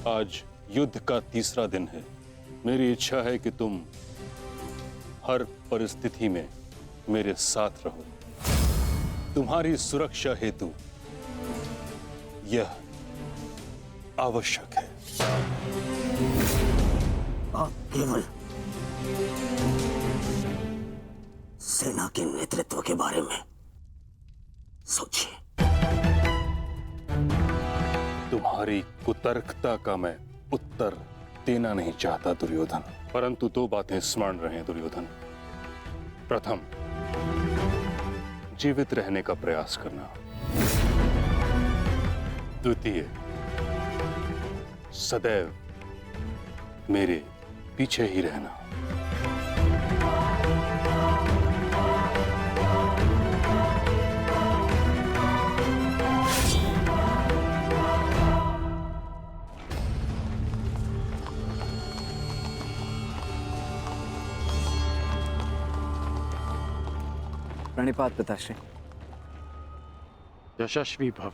आज युद्ध का तीसरा दिन है। मेरी इच्छा है कि तुम हर परिस्थिति में मेरे साथ रहो। तुम्हारी सुरक्षा हेतु यह आवश्यक है। आप केवल सेना के नेतृत्व के बारे में सोचिए। तुम्हारी कुतर्कता का मैं उत्तर देना नहीं चाहता दुर्योधन, परंतु दो बातें स्मरण रहें दुर्योधन। प्रथम, जीवित रहने का प्रयास करना। द्वितीय, सदैव मेरे पीछे ही रहना। प्रणिपात पिताश्री। यशस्वी भव।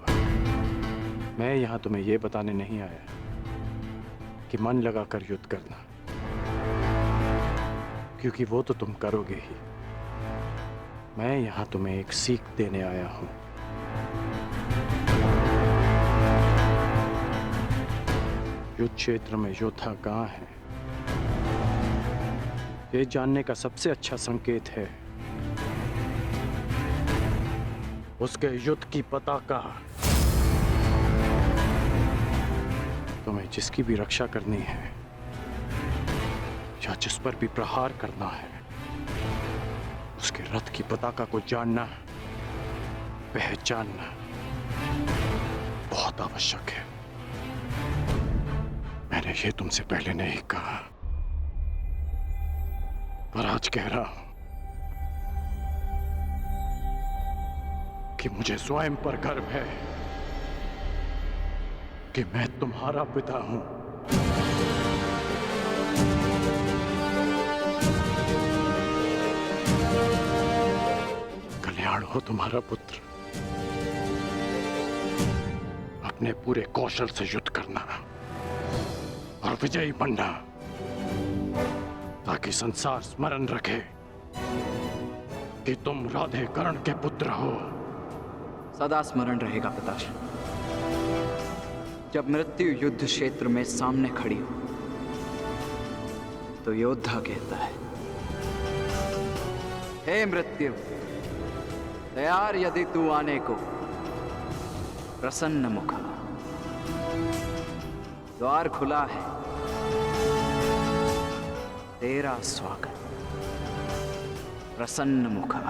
मैं यहां तुम्हें यह बताने नहीं आया कि मन लगाकर युद्ध करना, क्योंकि वो तो तुम करोगे ही। मैं यहां तुम्हें एक सीख देने आया हूं। युद्ध क्षेत्र में योद्धा कहां है, ये जानने का सबसे अच्छा संकेत है उसके युद्ध की पताका। तुम्हें जिसकी भी रक्षा करनी है या जिस पर भी प्रहार करना है, उसके रथ की पताका को जानना, पहचानना बहुत आवश्यक है। मैंने ये तुमसे पहले नहीं कहा, पर आज कह रहा हूं कि मुझे स्वयं पर गर्व है कि मैं तुम्हारा पिता हूं। कल्याण हो तुम्हारा पुत्र। अपने पूरे कौशल से युद्ध करना और विजयी बनना, ताकि संसार स्मरण रखे कि तुम राधे कर्ण के पुत्र हो। सदा स्मरण रहेगा पिताश्री। जब मृत्यु युद्ध क्षेत्र में सामने खड़ी हो तो योद्धा कहता है, हे मृत्यु, तैयार यदि तू आने को, प्रसन्न मुखा। द्वार खुला है, तेरा स्वागत, प्रसन्न मुखा।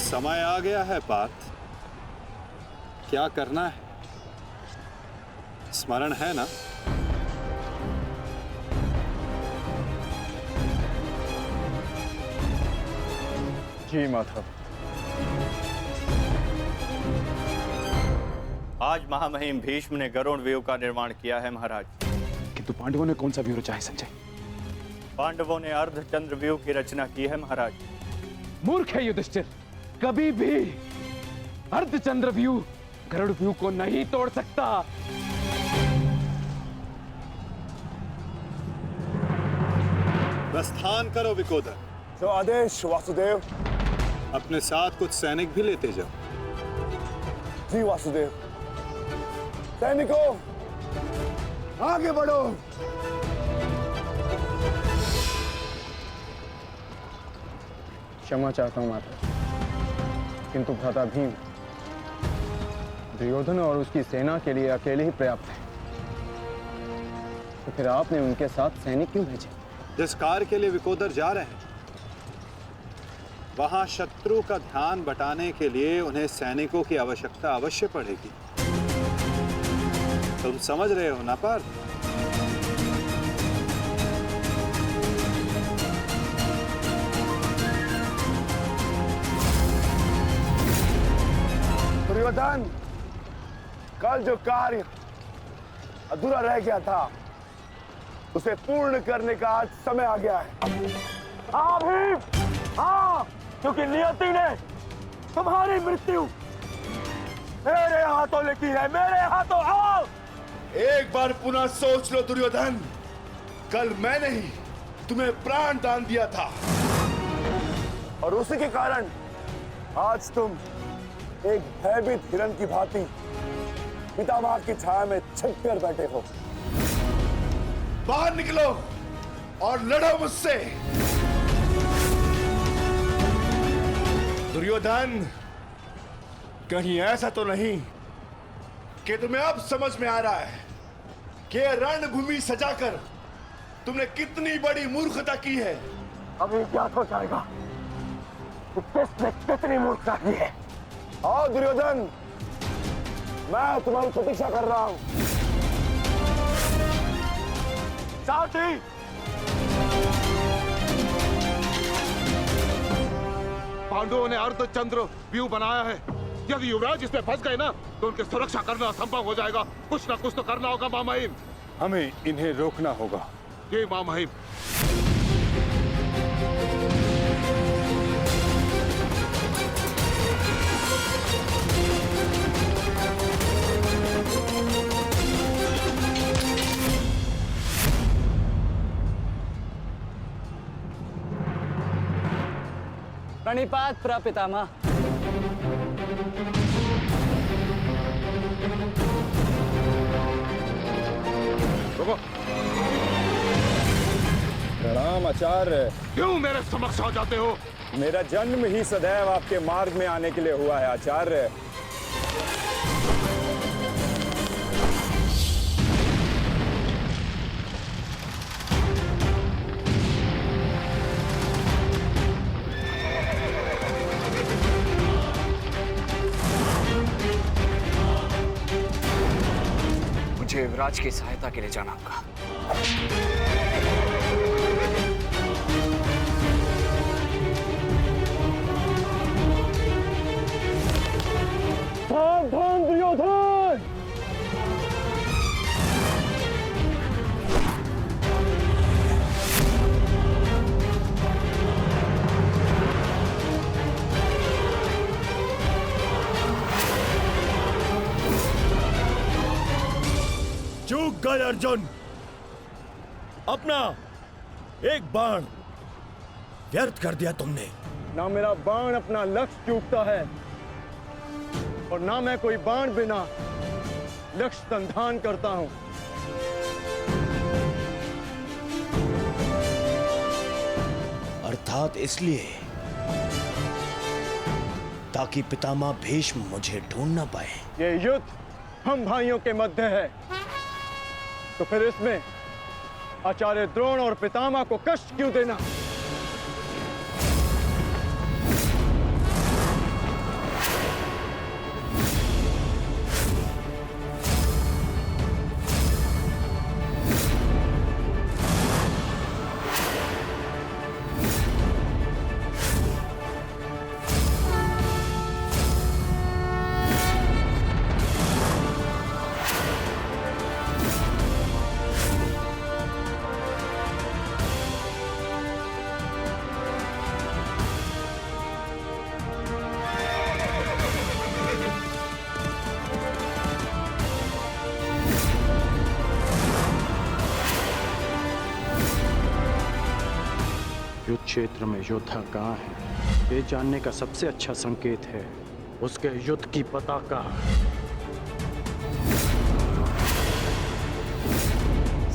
समय आ गया है पार्थ। क्या करना है, स्मरण है ना? जी माधव। आज महामहिम भीष्म ने गरुड़ व्यूह का निर्माण किया है महाराज। किंतु पांडवों ने कौन सा व्यूह रचा है संजय? पांडवों ने अर्धचंद्र व्यूह की रचना की है महाराज। मूर्ख है युधिष्ठिर, कभी भी अर्धचंद्र व्यूह गरुड़ व्यूह को नहीं तोड़ सकता। प्रस्थान करो विकोदर। जो आदेश वासुदेव। अपने साथ कुछ सैनिक भी लेते जाओ। जी वासुदेव। सैनिकों, आगे बढ़ो। क्षमा चाहता हूं माता, किंतु भ्राता भीम दुर्योधन और उसकी सेना के लिए अकेले ही पर्याप्त है। तो फिर आपने उनके साथ सैनिक क्यों भेजे? जिस कार्य के लिए विकोदर जा रहे हैं, वहां शत्रु का ध्यान बटाने के लिए उन्हें सैनिकों की आवश्यकता अवश्य पड़ेगी। तुम समझ रहे हो ना पार्थ? दुर्योधन, कल जो कार्य अधूरा रह गया था, उसे पूर्ण करने का आज समय आ गया है। हाँ भीम, हाँ, क्योंकि नियति ने तुम्हारी मृत्यु मेरे हाथों लिखी है, मेरे हाथों। आओ, एक बार पुनः सोच लो दुर्योधन, कल मैंने ही तुम्हें प्राण दान दिया था, और उसी के कारण आज तुम एक भयभीत हिरण की भांति पितामह की छाया में छिपकर बैठे हो। बाहर निकलो और लड़ो मुझसे। दुर्योधन, कहीं ऐसा तो नहीं कि तुम्हें अब समझ में आ रहा है कि रणभूमि सजाकर तुमने कितनी बड़ी मूर्खता की है? अभी ज्ञात हो जाएगा कि किसने कितनी मूर्खता की है। आओ दुर्योधन, मैं तुम्हारी प्रतीक्षा कर रहा हूं। साथी, पांडवों ने अर्धचंद्र व्यूह बनाया है। यदि युवराज इसमें फंस गए ना, तो उनकी सुरक्षा करना असंभव हो जाएगा। कुछ ना कुछ तो करना होगा मामहिम। हमें इन्हें रोकना होगा। ये मामहिम। प्रणिपात प्रपितामह। रुको। प्रणाम आचार्य। क्यों मेरे समक्ष आ जाते हो? मेरा जन्म ही सदैव आपके मार्ग में आने के लिए हुआ है आचार्य। मुझे युवराज की सहायता के लिए जाना होगा। सावधान दुर्योधन! चूक गए अर्जुन, अपना एक बाण व्यर्थ कर दिया तुमने। ना मेरा बाण अपना लक्ष्य चूकता है, और ना मैं कोई बाण बिना लक्ष्य संधान करता हूं। अर्थात इसलिए ताकि पितामह भीष्म मुझे ढूंढ ना पाए। ये युद्ध हम भाइयों के मध्य है, तो फिर इसमें आचार्य द्रोण और पितामह को कष्ट क्यों देना? युद्ध क्षेत्र में योद्धा कहाँ है, ये जानने का सबसे अच्छा संकेत है उसके युद्ध की पताका।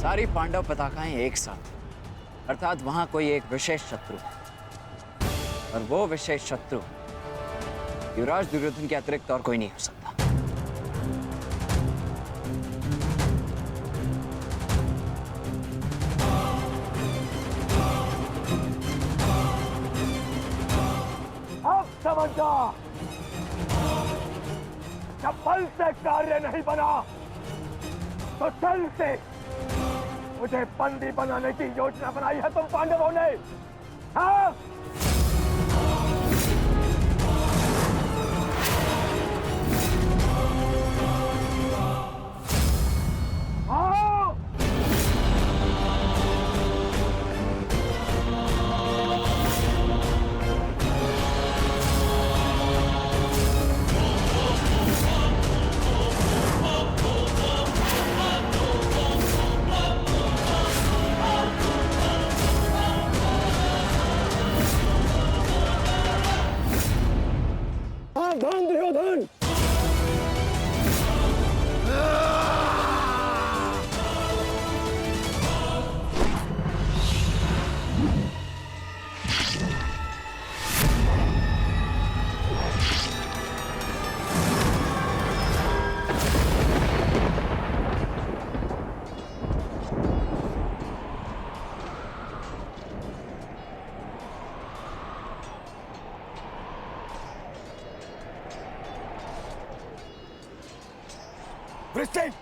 सारी पांडव पताकाएं एक साथ, अर्थात वहां कोई एक विशेष शत्रु है, और वो विशेष शत्रु युवराज दुर्योधन के अतिरिक्त और कोई नहीं हो सकता। अब समझा, जब बल से कार्य नहीं बना तो छल से मुझे बंदी बनाने की योजना बनाई है तुम पांडवों ने। हाँ? हाँ? सावधान दुर्योधन, Christine!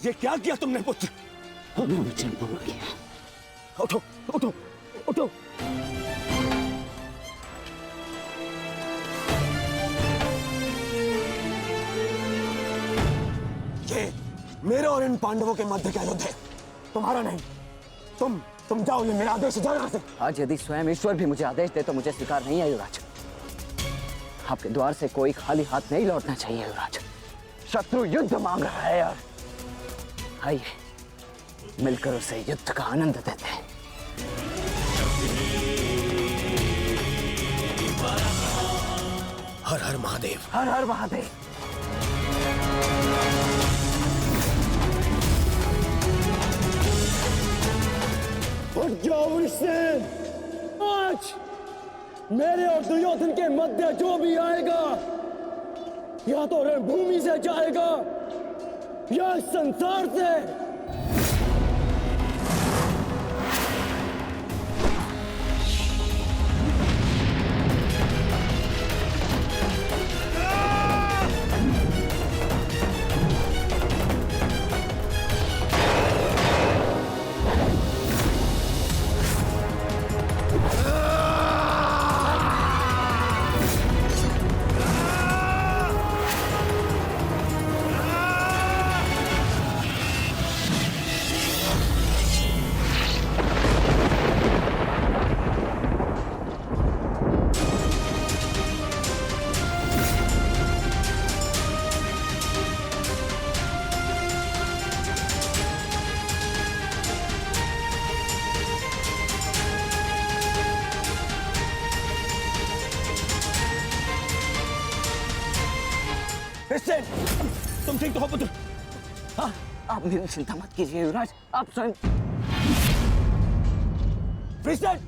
ये क्या किया तुमने पुत्र? हमने वचन पूर्ण किया। उठो, उठो, उठो। ये मेरे और इन पांडवों के मध्य का युद्ध है, तुम्हारा नहीं। तुम जाओ, ये मेरा आदेश है, जाओ यहाँ से। आज यदि स्वयं ईश्वर भी मुझे आदेश दे तो मुझे स्वीकार नहीं है युवराज। आपके द्वार से कोई खाली हाथ नहीं लौटना चाहिए युवराज। शत्रु युद्ध मांग रहा है यार। आइए मिलकर उसे युद्ध का आनंद देते हैं। हर हर महादेव। हर हर महादेव। उठ जाओ इससे। आज मेरे और दुर्योधन के मध्य जो भी आएगा या तो रणभूमि से जाएगा या इस संसार से। तुम ठीक तो हो पुत्र? हाँ? आप मेरी चिंता मत कीजिए युवराज, आप स्वयं। प्रिंसेस!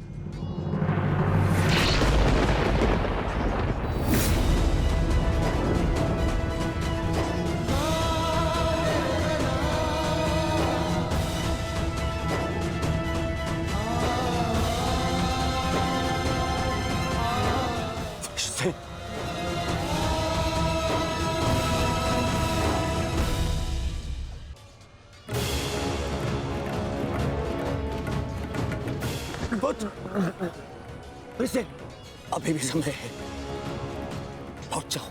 पुत्र, अभी भी समय है, लौट जाओ।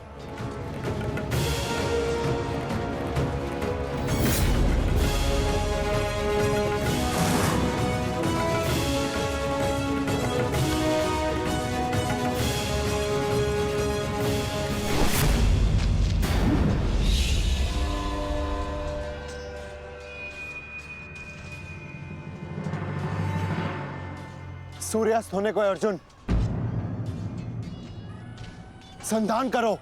सूर्यास्त होने को है अर्जुन। संधान करो।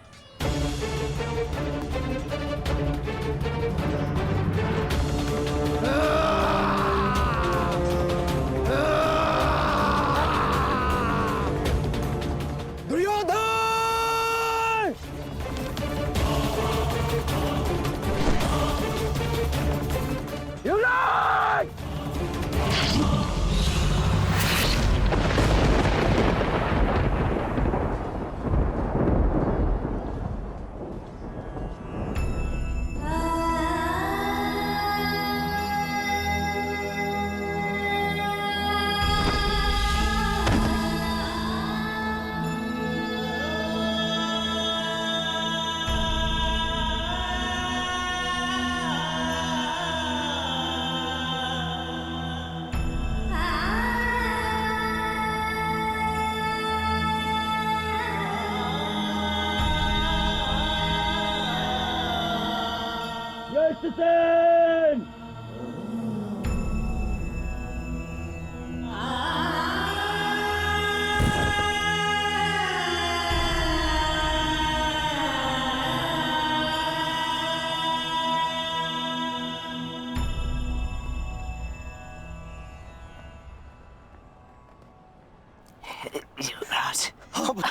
युवराज, अब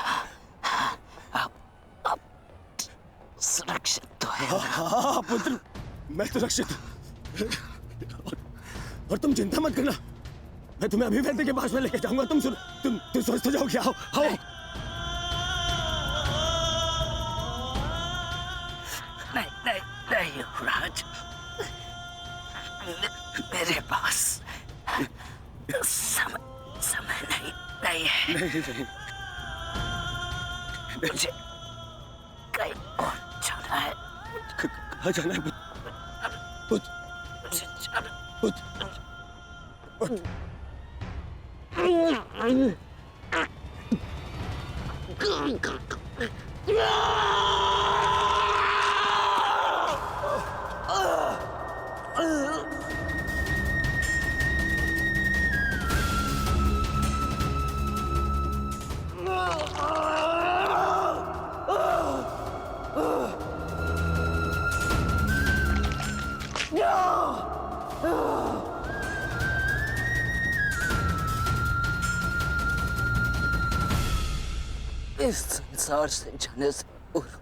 सुरक्षित तो है ना? हाँ पुत्र, मैं सुरक्षित। और तुम चिंता मत करना, मैं तुम्हें अभी वैद्य के पास में लेके जाऊंगा। तुम स्वस्थ हो जाओगे। आओ आओ। नहीं युवराज, मेरे पास समय नहीं है। नहीं। मुझे कहीं और जाना है। कहाँ जाना है पुत्र? मुझे जाना। इस संसार से जाने से पूर्व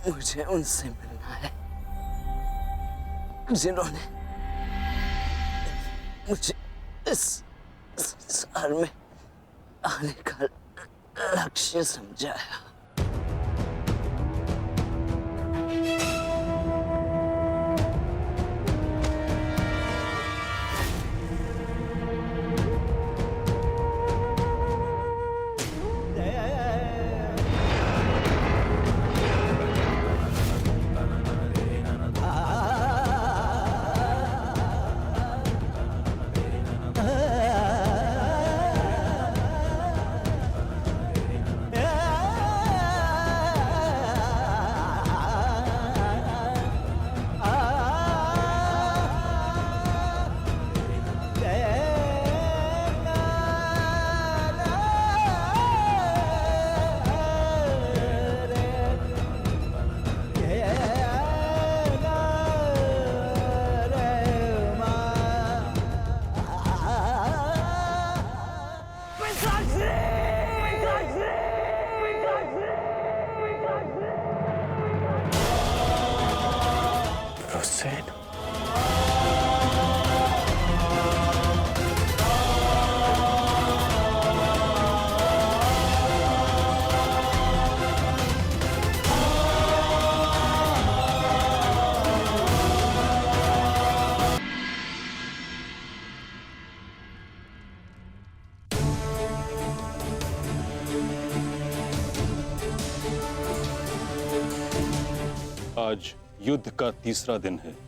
मुझे उनसे मिलना है जिन्होंने मुझे इस संसार में आने का लक्ष्य समझाया। आज युद्ध का तीसरा दिन है।